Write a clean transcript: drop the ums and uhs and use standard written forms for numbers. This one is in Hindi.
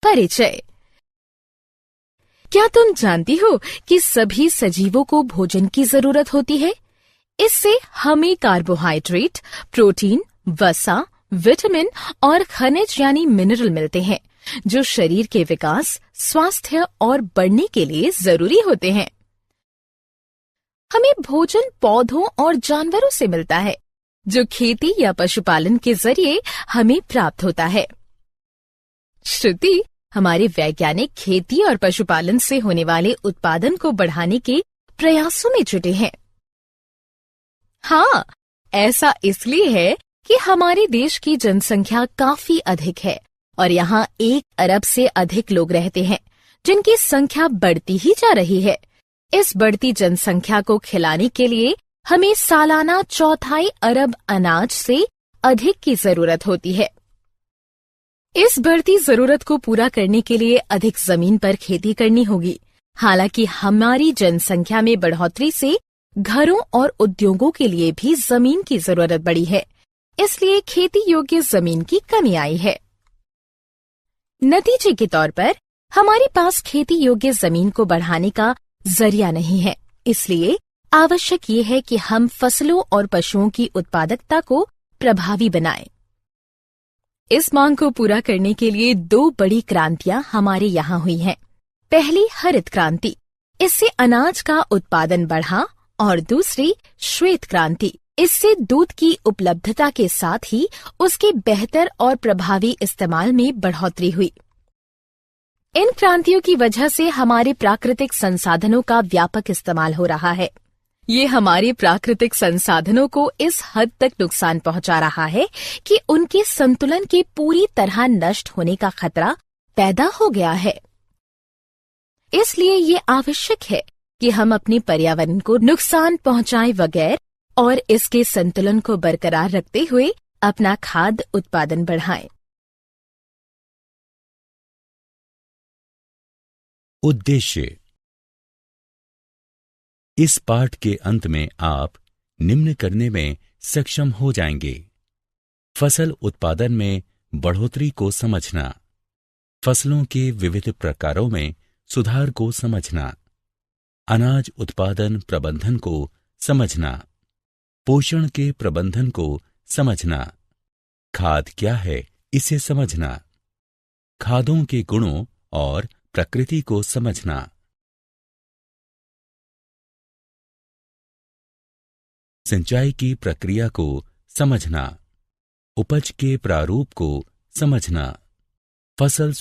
परिचय। क्या तुम जानती हो कि सभी सजीवों को भोजन की जरूरत होती है? इससे हमें कार्बोहाइड्रेट, प्रोटीन, वसा, विटामिन और खनिज यानी मिनरल मिलते हैं, जो शरीर के विकास, स्वास्थ्य और बढ़ने के लिए जरूरी होते हैं। हमें भोजन पौधों और जानवरों से मिलता है, जो खेती या पशुपालन के जरिए हमें प्राप्त होता है। श्रुति, हमारे वैज्ञानिक खेती और पशुपालन से होने वाले उत्पादन को बढ़ाने के प्रयासों में जुटे हैं। हाँ, ऐसा इसलिए है कि हमारे देश की जनसंख्या काफी अधिक है और यहाँ 1 अरब से अधिक लोग रहते हैं, जिनकी संख्या बढ़ती ही जा रही है। इस बढ़ती जनसंख्या को खिलाने के लिए हमें सालाना 1/4 अरब अनाज से अधिक की जरूरत होती है। इस बढ़ती जरूरत को पूरा करने के लिए अधिक जमीन पर खेती करनी होगी। हालांकि हमारी जनसंख्या में बढ़ोतरी से घरों और उद्योगों के लिए भी जमीन की जरूरत बढ़ी है, इसलिए खेती योग्य जमीन की कमी आई है। नतीजे के तौर पर हमारे पास खेती योग्य जमीन को बढ़ाने का जरिया नहीं है, इसलिए आवश्यक ये है कि हम फसलों और पशुओं की उत्पादकता को प्रभावी बनाएं। इस मांग को पूरा करने के लिए 2 बड़ी क्रांतियां हमारे यहाँ हुई हैं। पहली हरित क्रांति, इससे अनाज का उत्पादन बढ़ा, और दूसरी श्वेत क्रांति, इससे दूध की उपलब्धता के साथ ही उसके बेहतर और प्रभावी इस्तेमाल में बढ़ोतरी हुई। इन क्रांतियों की वजह से हमारे प्राकृतिक संसाधनों का व्यापक इस्तेमाल हो रहा है। ये हमारे प्राकृतिक संसाधनों को इस हद तक नुकसान पहुंचा रहा है कि उनके संतुलन के पूरी तरह नष्ट होने का खतरा पैदा हो गया है। इसलिए ये आवश्यक है कि हम अपने पर्यावरण को नुकसान पहुंचाए बगैर और इसके संतुलन को बरकरार रखते हुए अपना खाद्य उत्पादन बढ़ाएं। उद्देश्य। इस पाठ के अंत में आप निम्न करने में सक्षम हो जाएंगे: फसल उत्पादन में बढ़ोतरी को समझना, फसलों के विविध प्रकारों में सुधार को समझना, अनाज उत्पादन प्रबंधन को समझना, पोषण के प्रबंधन को समझना, खाद क्या है इसे समझना, खादों के गुणों और प्रकृति को समझना। सिंचाई की प्रक्रिया को समझना, उपज के प्रारूप को समझना, फसल